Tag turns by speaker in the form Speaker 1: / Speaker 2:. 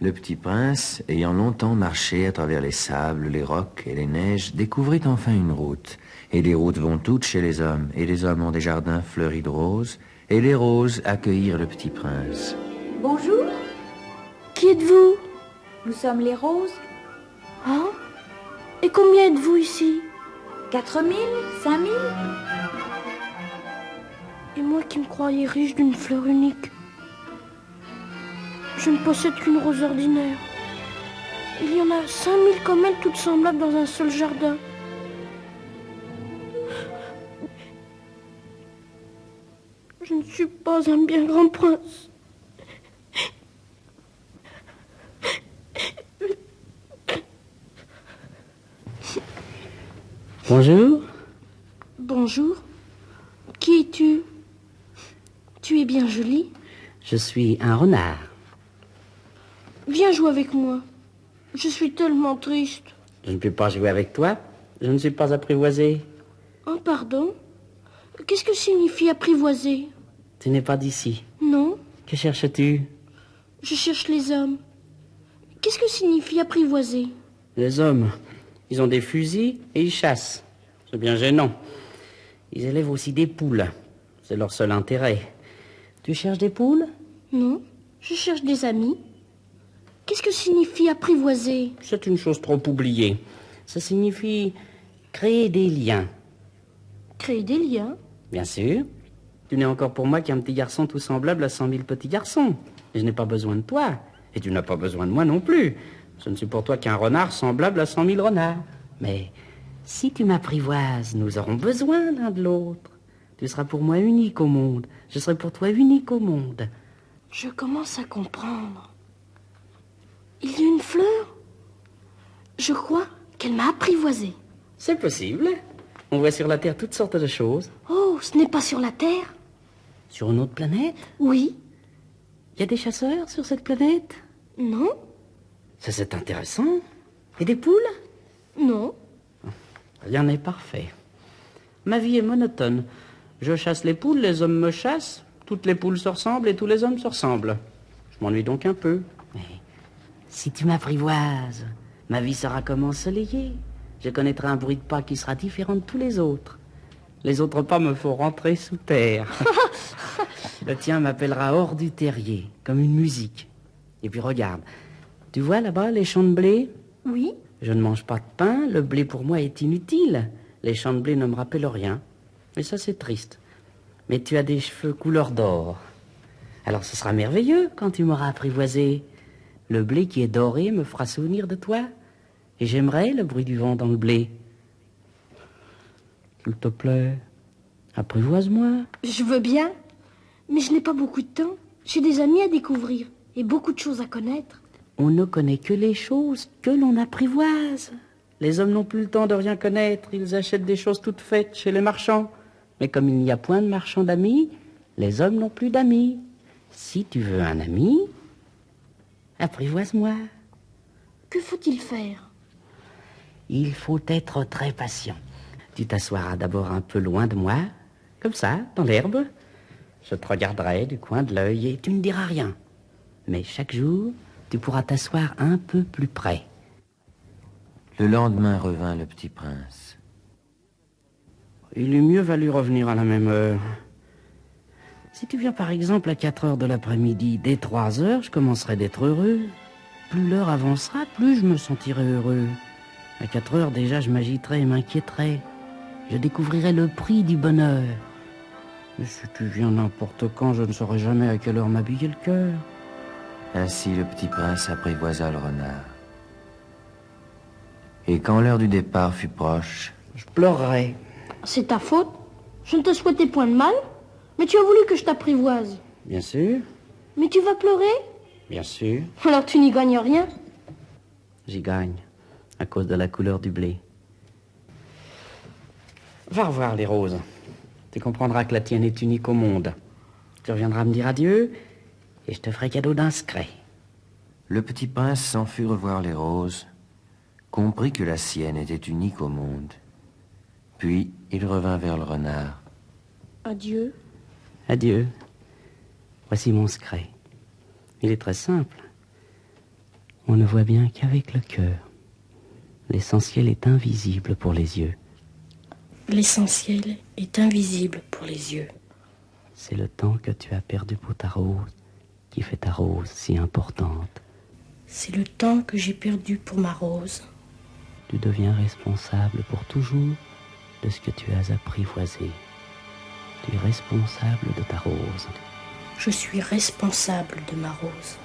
Speaker 1: Le petit prince, ayant longtemps marché à travers les sables, les rocs et les neiges, découvrit enfin une route. Et les routes vont toutes chez les hommes, et les hommes ont des jardins fleuris de roses, et les roses accueillirent le petit prince.
Speaker 2: Bonjour.
Speaker 3: Qui êtes-vous?
Speaker 2: Nous sommes les roses.
Speaker 3: Ah? Et combien êtes-vous ici?
Speaker 2: 4000, 5000.
Speaker 3: Et moi qui me croyais riche d'une fleur unique. Je ne possède qu'une rose ordinaire. Il y en a 5000 comme elle, toutes semblables dans un seul jardin. Je ne suis pas un bien grand prince.
Speaker 4: Bonjour.
Speaker 3: Bonjour. Qui es-tu? Tu es bien jolie.
Speaker 4: Je suis un renard.
Speaker 3: Viens jouer avec moi. Je suis tellement triste.
Speaker 4: Je ne peux pas jouer avec toi. Je ne suis pas apprivoisé.
Speaker 3: Oh, pardon? Qu'est-ce que signifie apprivoiser?
Speaker 4: Tu n'es pas d'ici.
Speaker 3: Non,
Speaker 4: Que cherches-tu?
Speaker 3: je cherche les hommes. Qu'est-ce que signifie apprivoiser?
Speaker 4: Les hommes, ils ont des fusils et ils chassent. C'est bien gênant. Ils élèvent aussi des poules. C'est leur seul intérêt. Tu cherches des poules?
Speaker 3: Non, je cherche des amis. Qu'est-ce que signifie apprivoiser?
Speaker 4: C'est une chose trop oubliée. Ça signifie créer des liens.
Speaker 3: Créer des liens.
Speaker 4: Bien sûr. Tu n'es encore pour moi qu'un petit garçon tout semblable à 100 000 petits garçons. Et je n'ai pas besoin de toi. Et tu n'as pas besoin de moi non plus. Je ne suis pour toi qu'un renard semblable à 100 000 renards. Mais si tu m'apprivoises, nous aurons besoin l'un de l'autre. Tu seras pour moi unique au monde. Je serai pour toi unique au monde.
Speaker 3: Je commence à comprendre. Il y a une fleur? Je crois qu'elle m'a apprivoisée.
Speaker 4: C'est possible. On voit sur la Terre toutes sortes de choses.
Speaker 3: Oh, ce n'est pas sur la Terre?
Speaker 4: Sur une autre planète?
Speaker 3: Oui.
Speaker 4: Il y a des chasseurs sur cette planète?
Speaker 3: Non.
Speaker 4: Ça, c'est intéressant. Et des poules?
Speaker 3: Non.
Speaker 4: Rien n'est parfait. Ma vie est monotone. Je chasse les poules, les hommes me chassent. Toutes les poules se ressemblent et tous les hommes se ressemblent. Je m'ennuie donc un peu. Mais si tu m'apprivoises, ma vie sera comme ensoleillée. Je connaîtrai un bruit de pas qui sera différent de tous les autres. Les autres pas me font rentrer sous terre. Le tien m'appellera hors du terrier, comme une musique. Et puis regarde, tu vois là-bas les champs de blé?
Speaker 3: Oui.
Speaker 4: Je ne mange pas de pain, le blé pour moi est inutile. Les champs de blé ne me rappellent rien. Et ça, c'est triste. Mais tu as des cheveux couleur d'or. Alors ce sera merveilleux quand tu m'auras apprivoisé. Le blé qui est doré me fera souvenir de toi. Et j'aimerais le bruit du vent dans le blé. S'il te plaît, apprivoise-moi.
Speaker 3: Je veux bien, mais je n'ai pas beaucoup de temps. J'ai des amis à découvrir et beaucoup de choses à connaître.
Speaker 4: On ne connaît que les choses que l'on apprivoise. Les hommes n'ont plus le temps de rien connaître. Ils achètent des choses toutes faites chez les marchands. Mais comme il n'y a point de marchands d'amis, les hommes n'ont plus d'amis. Si tu veux un ami, apprivoise-moi.
Speaker 3: Que faut-il faire?
Speaker 4: Il faut être très patient. Tu t'assoiras d'abord un peu loin de moi, comme ça, dans l'herbe. Je te regarderai du coin de l'œil et tu ne diras rien. Mais chaque jour, tu pourras t'asseoir un peu plus près.
Speaker 1: Le lendemain revint le petit prince.
Speaker 4: Il eût mieux valu revenir à la même heure. Si tu viens par exemple à 4 heures de l'après-midi, dès 3 heures, je commencerai d'être heureux. Plus l'heure avancera, plus je me sentirai heureux. À 4 heures déjà, je m'agiterai et m'inquiéterai. Je découvrirai le prix du bonheur. Mais si tu viens n'importe quand, je ne saurai jamais à quelle heure m'habiller le cœur.
Speaker 1: Ainsi le petit prince apprivoisa le renard. Et quand l'heure du départ fut proche,
Speaker 4: Je pleurerai.
Speaker 3: C'est ta faute. Je ne te souhaitais point de mal, mais tu as voulu que je t'apprivoise.
Speaker 4: Bien sûr,
Speaker 3: Mais tu vas pleurer?
Speaker 4: bien sûr.
Speaker 3: Alors tu n'y gagnes rien.
Speaker 4: J'y gagne, à cause de la couleur du blé. Va revoir les roses. Tu comprendras que la tienne est unique au monde. Tu reviendras me dire adieu, et je te ferai cadeau d'un secret.
Speaker 1: le petit prince s'en fut revoir les roses, comprit que la sienne était unique au monde. Puis il revint vers le renard.
Speaker 3: Adieu.
Speaker 4: Adieu. Voici mon secret. Il est très simple. On ne voit bien qu'avec le cœur. L'essentiel est invisible pour les yeux.
Speaker 3: L'essentiel est invisible pour les yeux.
Speaker 4: C'est le temps que tu as perdu pour ta rose qui fait ta rose si importante.
Speaker 3: C'est le temps que j'ai perdu pour ma rose.
Speaker 4: Tu deviens responsable pour toujours de ce que tu as apprivoisé. Tu es responsable de ta rose.
Speaker 3: Je suis responsable de ma rose.